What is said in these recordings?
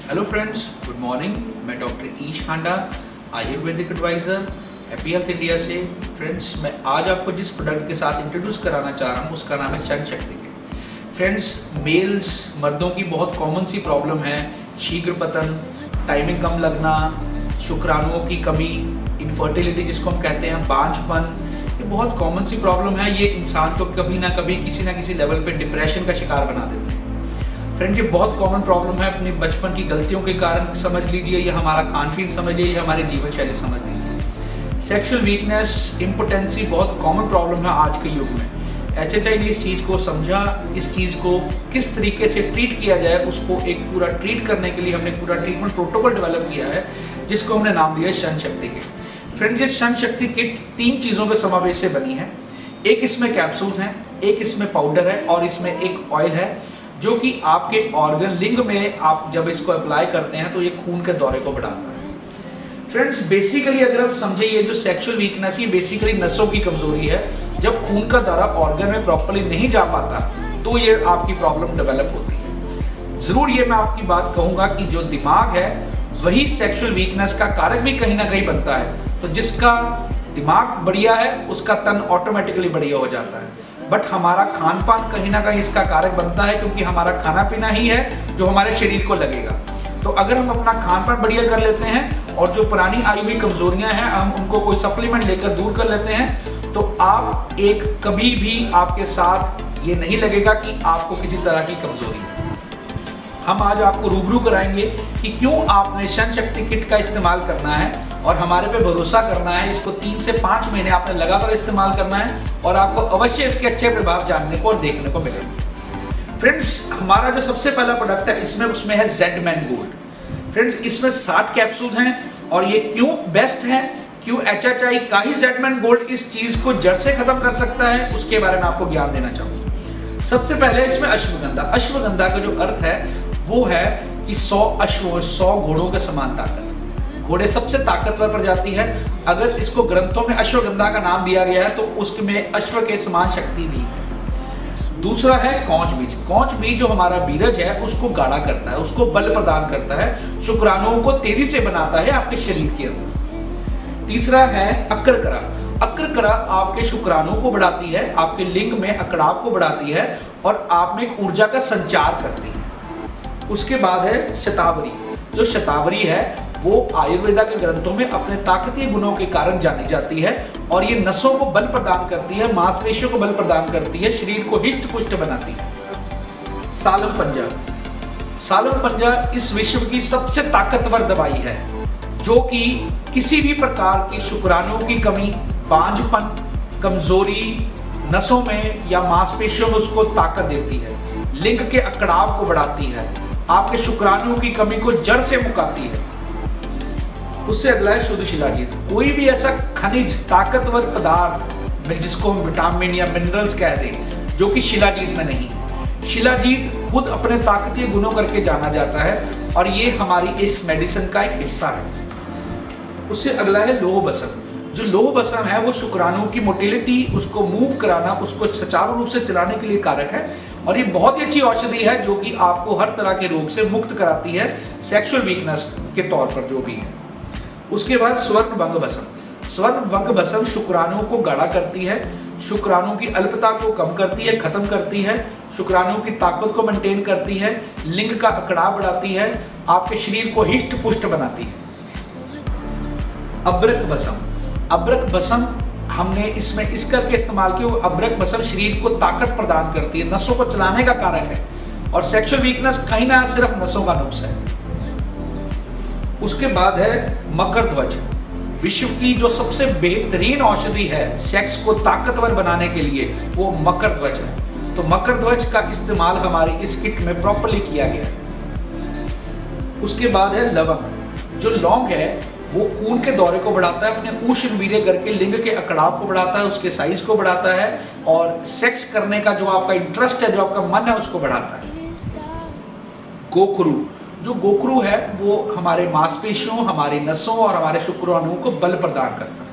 Hello friends, good morning. मैं doctor Ish Handa, ayurvedic adviser, happy health India से। Friends, मैं आज आपको जिस प्रोडक्ट के साथ इंट्रोड्यूस कराना चाह रहा हूँ उसका नाम है शन शक्ति किट। फ्रेंड्स, मेल्स मर्दों की बहुत कॉमन सी प्रॉब्लम है शीघ्र पतन, टाइमिंग कम लगना, शुक्राणुओं की कमी, इनफर्टिलिटी जिसको हम कहते हैं, बांझपन। ये बहुत कॉमन सी प्रॉब्लम है। ये इंसान को कभी ना कभी किसी ना किसी लेवल पे डिप्रेशन का शिकार बना देते हैं। फ्रेंड, ये बहुत कॉमन प्रॉब्लम है अपनी बचपन की गलतियों के कारण समझ लीजिए, या हमारा खान पीन समझ लीजिए, या हमारी जीवन शैली समझ लीजिए। सेक्सुअल वीकनेस, इम्पोटेंसी बहुत कॉमन प्रॉब्लम है आज के युग में। HHI ने इस चीज़ को समझा, इस चीज़ को किस तरीके से ट्रीट किया जाए उसको एक पूरा ट्रीट करने के लिए हमने पूरा ट्रीटमेंट प्रोटोकॉल डेवलप किया है, जिसको हमने नाम दिया है शन शक्ति किट। फ्रेंड, ये शन शक्ति किट 3 चीज़ों के समावेश से बनी है। एक इसमें कैप्सूल्स हैं, एक इसमें पाउडर है और इसमें एक ऑयल है, जो कि आपके ऑर्गन लिंग में आप जब इसको अप्लाई करते हैं तो ये खून के दौरे को बढ़ाता है। फ्रेंड्स, बेसिकली अगर आप समझे, ये जो सेक्सुअल वीकनेस है बेसिकली नसों की कमजोरी है। जब खून का दौरा ऑर्गन में प्रॉपर्ली नहीं जा पाता तो ये आपकी प्रॉब्लम डेवलप होती है। जरूर ये मैं आपकी बात कहूंगा कि जो दिमाग है वही सेक्सुअल वीकनेस का कारक भी कहीं ना कहीं बनता है। तो जिसका दिमाग बढ़िया है उसका तन ऑटोमेटिकली बढ़िया हो जाता है। बट हमारा खान पान कहीं ना कहीं इसका कारक बनता है, क्योंकि हमारा खाना पीना ही है जो हमारे शरीर को लगेगा। तो अगर हम अपना खान पान बढ़िया कर लेते हैं और जो पुरानी आई हुई कमजोरियां हैं हम उनको कोई सप्लीमेंट लेकर दूर कर लेते हैं, तो आप एक कभी भी आपके साथ ये नहीं लगेगा कि आपको किसी तरह की कमजोरी है। हम आज आपको रूबरू कराएंगे कि क्यों आपने शन शक्ति किट का इस्तेमाल करना है और हमारे पे भरोसा करना है। इसको 3 से 5 महीने आपने लगातार इस्तेमाल करना है और आपको अवश्य इसके अच्छे प्रभाव जानने को और देखने को मिलेंगे। फ्रेंड्स, हमारा जो सबसे पहला प्रोडक्ट है उसमें है ZMan Gold। फ्रेंड्स, इसमें 60 कैप्सूल हैं और ये क्यों बेस्ट है, क्यों HHI का ही ZMan Gold इस चीज को जड़ से खत्म कर सकता है, उसके बारे में आपको ज्ञान देना चाहूंगा। सबसे पहले इसमें अश्वगंधा। अश्वगंधा का जो अर्थ है वो है कि 100 घोड़ों के समान ताकत। घोड़े सबसे ताकतवर प्रजाति है। अगर इसको ग्रंथों में अश्वगंधा का नाम दिया गया है तो उसमें अश्व के समान शक्ति भी है। दूसरा है कौच बीज। कौच बीज जो हमारा बीरज है उसको गाढ़ा करता है, उसको बल प्रदान करता है, शुक्राणुओं को तेजी से बनाता है आपके शरीर के अंदर। तीसरा है अक्रकरा। अक्रकरा आपके शुक्राणुओं को बढ़ाती है, आपके लिंग में अकड़ाव को बढ़ाती है और आप में एक ऊर्जा का संचार करती है। उसके बाद है शतावरी। जो शतावरी है वो आयुर्वेदा के ग्रंथों में अपने ताकतीय गुणों के कारण जानी जाती है और ये नसों को बल प्रदान करती है, मांसपेशियों को बल प्रदान करती है, शरीर को हिष्ट पुष्ट बनाती है। सालम पंजा। सालम पंजा इस विश्व की सबसे ताकतवर दवाई है जो कि किसी भी प्रकार की शुक्राणुओं की कमी, बांझपन, कमजोरी, नसों में या मांसपेशियों में उसको ताकत देती है, लिंग के अकड़ाव को बढ़ाती है, आपके शुक्राणुओं की कमी को जड़ से मुकाती है। उससे अगला है शुद्ध शिलाजीत। कोई भी ऐसा खनिज, ताकतवर पदार्थ जिसको हम विटामिन या मिनरल्स कह दें, जो कि शिलाजीत में नहीं। शिलाजीत खुद अपने ताकतीय गुणों करके जाना जाता है और ये हमारी इस मेडिसिन का एक हिस्सा है। उससे अगला है लोह बसम। जो लोह बसम है वो शुक्राणुओं की मोटिलिटी, उसको मूव कराना, उसको सुचारू रूप से चलाने के लिए कारक है और ये बहुत ही अच्छी औषधि है जो कि आपको हर तरह के रोग से मुक्त कराती है, सेक्सुअल वीकनेस के तौर पर जो भी है। उसके बाद स्वर्ण भंग भस्म। स्वर्ण भंग भस्म शुक्राणुओं को गाढ़ा करती है, शुक्राणुओं की अल्पता को कम करती है, खत्म करती है, शुक्राणुओं की ताकत को मेंटेन करती है, लिंग का अकड़ाव बढ़ाती है, आपके शरीर को हिष्ट पुष्ट बनाती है। अब्रक भस्म। अब्रक भस्म हमने इसमें इस करके इस्तेमाल किया, अब्रक भस्म शरीर को ताकत प्रदान करती है, नसों को चलाने का कारक है और सेक्सुअल वीकनेस कहीं ना सिर्फ नसों का नुक्स है। उसके बाद है मकर ध्वज। विश्व की जो सबसे बेहतरीन औषधि है सेक्स को ताकतवर बनाने के लिए वो मकर ध्वज है। तो मकर ध्वज का इस्तेमाल हमारी इस किट में प्रॉपर्ली किया गया है। उसके बाद है लवंग। जो लौंग है वो खून के दौरे को बढ़ाता है, अपने उष्ण वीर्य करके लिंग के अकड़ाव को बढ़ाता है, उसके साइज को बढ़ाता है और सेक्स करने का जो आपका इंटरेस्ट है, जो आपका मन है, उसको बढ़ाता है। गोखरू। जो गोखरू है वो हमारे मांसपेशियों, हमारी नसों और हमारे शुक्राणुओं को बल प्रदान करता है।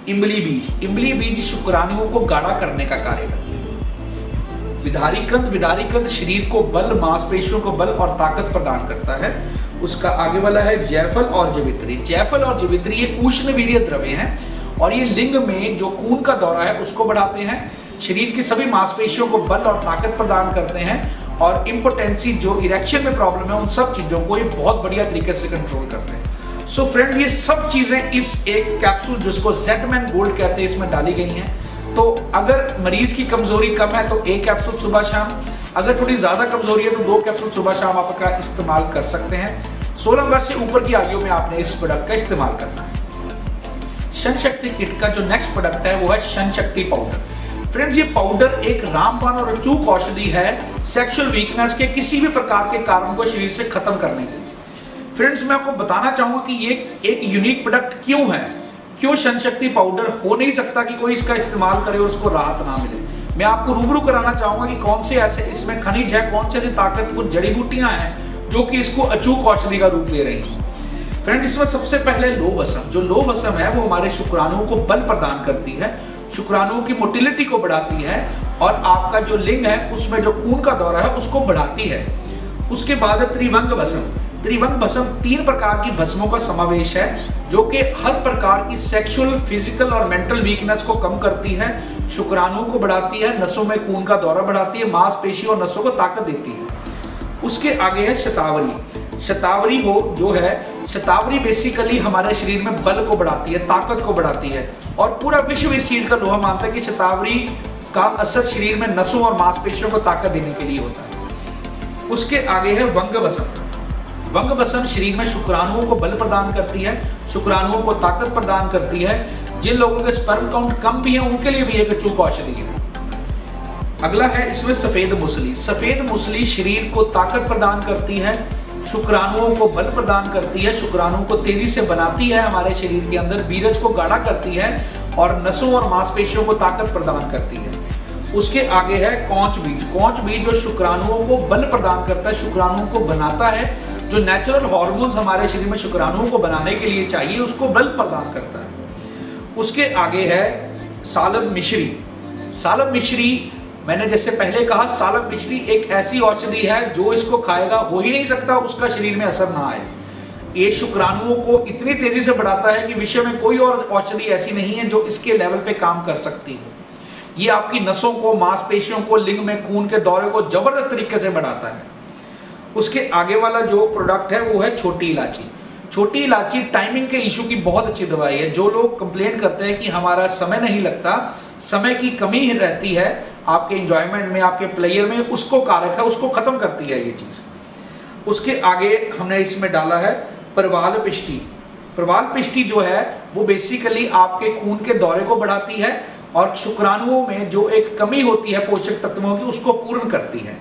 इमली बीज। इमली बीज शुक्राणुओं को गाढ़ा करने का कार्य करते हैं। विदारीकंद शरीर को बल, मांसपेशियों को बल और ताकत प्रदान करता है। उसका आगे वाला है जायफल और जवित्री। जायफल और जवित्री ये उष्णवीर्य द्रव्य हैं और ये लिंग में जो खून का दौरा है उसको बढ़ाते हैं, शरीर की सभी मांसपेशियों को बल और ताकत प्रदान करते हैं और इम्पोटेंसी जो इरेक्शन में प्रॉब्लम है उन सब चीज़ों को ये बहुत बढ़िया तरीके से कंट्रोल करते हैं। सो फ्रेंड्स, ये सब चीज़ें इस एक कैप्सूल जिसको जेडमैन गोल्ड कहते हैं इसमें डाली गई हैं। तो अगर मरीज की कमजोरी कम है तो एक कैप्सूल सुबह शाम, अगर थोड़ी ज्यादा कमजोरी है तो 2 कैप्सूल सुबह शाम आपका इस्तेमाल कर सकते हैं। 16 वर्ष से ऊपर की आयु में आपने इस प्रोडक्ट का इस्तेमाल करना है। शन शक्ति किट का जो नेक्स्ट प्रोडक्ट है वो है शन शक्ति पाउडर। फ्रेंड्स, ये पाउडर एक रामबाण और अचूक औषधि है सेक्सुअल वीकनेस के किसी भी प्रकार के कारण को शरीर से खत्म करने के लिए। फ्रेंड्स, मैं आपको बताना चाहूंगा कि ये एक यूनिक प्रोडक्ट क्यों है, क्यों शन शक्ति पाउडर हो नहीं सकता कि कोई इसका इस्तेमाल करे और उसको राहत ना मिले। मैं आपको रूबरू कराना चाहूंगा कि कौन से ऐसे इसमें खनिज है, कौन से ऐसी ताकतवर जड़ी बूटियां हैं जो कि इसको अचूक औषधि का रूप दे रही हैं। फ्रेंड्स, इसमें सबसे पहले लोहभस्म। जो लोहभस्म है वो हमारे शुक्राणुओं को बल प्रदान करती है, शुक्राणुओं की मोटिलिटी को बढ़ाती है और आपका जो लिंग है उसमें जो खून का दौरा है उसको बढ़ाती है। उसके बाद त्रिभंग भस्म। त्रिभंग भस्म 3 प्रकार की भस्मों का समावेश है जो कि हर प्रकार की सेक्सुअल, फिजिकल और मेंटल वीकनेस को कम करती है, शुक्राणुओं को बढ़ाती है, नसों में खून का दौरा बढ़ाती है, मांसपेशी और नसों को ताकत देती है। उसके आगे है शतावरी। शतावरी जो है शतावरी बेसिकली हमारे शरीर में बल को बढ़ाती है, ताकत को बढ़ाती है और पूरा विश्व इस चीज का लोहा मानता है कि शतावरी का असर शरीर में नसों और मांसपेशियों को ताकत देने के लिए होता है। उसके आगे है वंग भस्म। वंग भस्म शरीर में शुक्राणुओं को बल प्रदान करती है, शुक्राणुओं को ताकत प्रदान करती है। जिन लोगों के स्पर्म काउंट कम भी है उनके लिए भी एक अचूक औषधि है। अगला है इसमें सफेद मूसली। सफेद मूसली शरीर को ताकत प्रदान करती है, शुक्राणुओं को बल प्रदान करती है, शुक्राणुओं को तेजी से बनाती है हमारे शरीर के अंदर, बीरज को गाढ़ा करती है और नसों और मांसपेशियों को ताकत प्रदान करती है। उसके आगे है कौच बीज। कौच बीज जो शुक्राणुओं को बल प्रदान करता है, शुक्राणुओं को बनाता है, जो नेचुरल हार्मोन्स हमारे शरीर में शुक्राणुओं को बनाने के लिए चाहिए उसको बल प्रदान करता है। उसके आगे है सालब मिश्री। सालब मिश्री, मैंने जैसे पहले कहा, सालब मिश्री एक ऐसी औषधि है जो इसको खाएगा हो ही नहीं सकता उसका शरीर में असर ना आए। ये शुक्राणुओं को इतनी तेजी से बढ़ाता है कि विश्व में कोई और औषधि ऐसी नहीं है जो इसके लेवल पे काम कर सकती है। ये आपकी नसों को, मांसपेशियों को, लिंग में खून के दौरे को जबरदस्त तरीके से बढ़ाता है। उसके आगे वाला जो प्रोडक्ट है वो है छोटी इलायची। छोटी इलायची टाइमिंग के इशू की बहुत अच्छी दवाई है। जो लोग कंप्लेंट करते हैं कि हमारा समय नहीं लगता, समय की कमी रहती है आपके एंजॉयमेंट में, आपके प्लेयर में, उसको कारक है, उसको खत्म करती है ये चीज। उसके आगे हमने इसमें डाला है प्रवाल पिष्टी। प्रवाल पिष्टी जो है वो बेसिकली आपके खून के दौरे को बढ़ाती है और शुक्राणुओं में जो एक कमी होती है पोषक तत्वों की उसको पूर्ण करती है।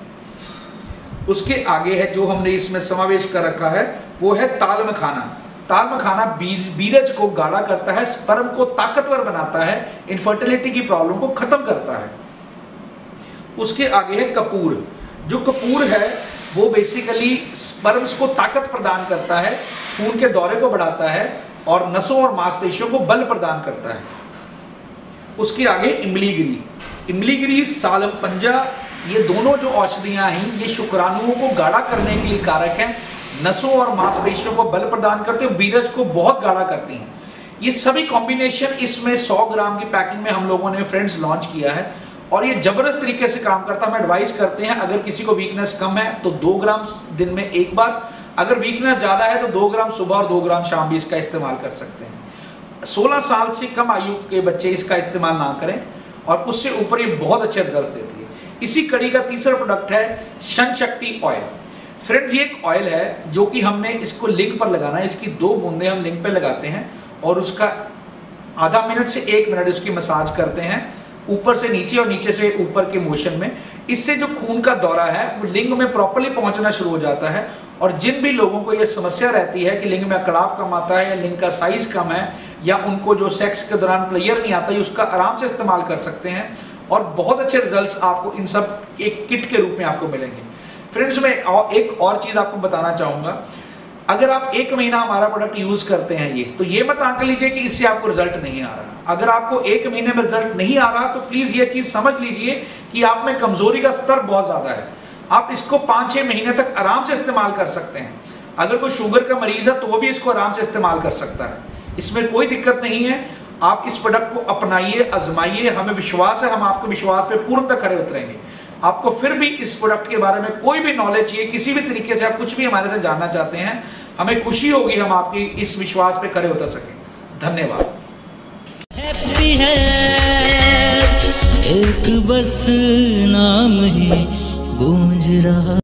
उसके आगे है जो हमने इसमें समावेश कर रखा है वो है ताल मखाना। ताल मखाना बीरज को गाढ़ा करता है, स्पर्म को ताकतवर बनाता है, इनफर्टिलिटी की प्रॉब्लम को खत्म करता है। उसके आगे है कपूर। जो कपूर है वो बेसिकली स्पर्म्स को ताकत प्रदान करता है, खून के दौरे को बढ़ाता है और नसों और मांसपेशियों को बल प्रदान करता है। उसके आगे इमलीगिरी। इमलीगिरी, सालम पंजा, ये दोनों जो औषधियां हैं ये शुक्राणुओं को गाढ़ा करने के लिए कारक हैं, नसों और मांसपेशियों को बल प्रदान करते हैं, बीरज को बहुत गाढ़ा करती हैं। ये सभी कॉम्बिनेशन इसमें 100 ग्राम की पैकिंग में हम लोगों ने फ्रेंड्स लॉन्च किया है और ये जबरदस्त तरीके से काम करता है। हम एडवाइस करते हैं अगर किसी को वीकनेस कम है तो 2 ग्राम दिन में एक बार, अगर वीकनेस ज़्यादा है तो 2 ग्राम सुबह और 2 ग्राम शाम भी इसका इस्तेमाल कर सकते हैं। 16 साल से कम आयु के बच्चे इसका इस्तेमाल ना करें और उससे ऊपर ये बहुत अच्छे रिजल्ट देती है। इसी कड़ी का तीसरा प्रोडक्ट है शन शक्ति ऑयल। फ्रेंड्स, ये एक ऑयल है जो कि हमने इसको लिंग पर लगाना है। इसकी 2 बूंदे हम लिंग पे लगाते हैं और उसका आधा मिनट से 1 मिनट उसकी मसाज करते हैं ऊपर से नीचे और नीचे से ऊपर के मोशन में। इससे जो खून का दौरा है वो लिंग में प्रॉपर्ली पहुंचना शुरू हो जाता है और जिन भी लोगों को ये समस्या रहती है कि लिंग में अकड़ाव कम आता है या लिंग का साइज कम है या उनको जो सेक्स के दौरान प्लेयर नहीं आता है, उसका आराम से इस्तेमाल कर सकते हैं और बहुत अच्छे रिजल्ट्स आपको इन सब एक किट के रूप में आपको मिलेंगे। फ्रेंड्स, मैं एक और चीज़ आपको बताना चाहूँगा। अगर आप 1 महीना हमारा प्रोडक्ट यूज करते हैं तो ये मत आंक लीजिए कि इससे आपको रिजल्ट नहीं आ रहा। अगर आपको 1 महीने में रिजल्ट नहीं आ रहा तो प्लीज ये चीज समझ लीजिए कि आप में कमजोरी का स्तर बहुत ज्यादा है। आप इसको 5-6 महीने तक आराम से इस्तेमाल कर सकते हैं। अगर कोई शुगर का मरीज है तो वो भी इसको आराम से इस्तेमाल कर सकता है, इसमें कोई दिक्कत नहीं है। आप इस प्रोडक्ट को अपनाइए, आजमाइए, हमें विश्वास है हम आपके विश्वास पे पूर्णतः खरे उतरेंगे। आपको फिर भी इस प्रोडक्ट के बारे में कोई भी नॉलेज चाहिए, किसी भी तरीके से आप कुछ भी हमारे से जानना चाहते हैं, हमें खुशी होगी हम आपकी इस विश्वास पे खरे उतर सकें। धन्यवाद। हैप्पी है एक बस नाम ही गूंज रहा।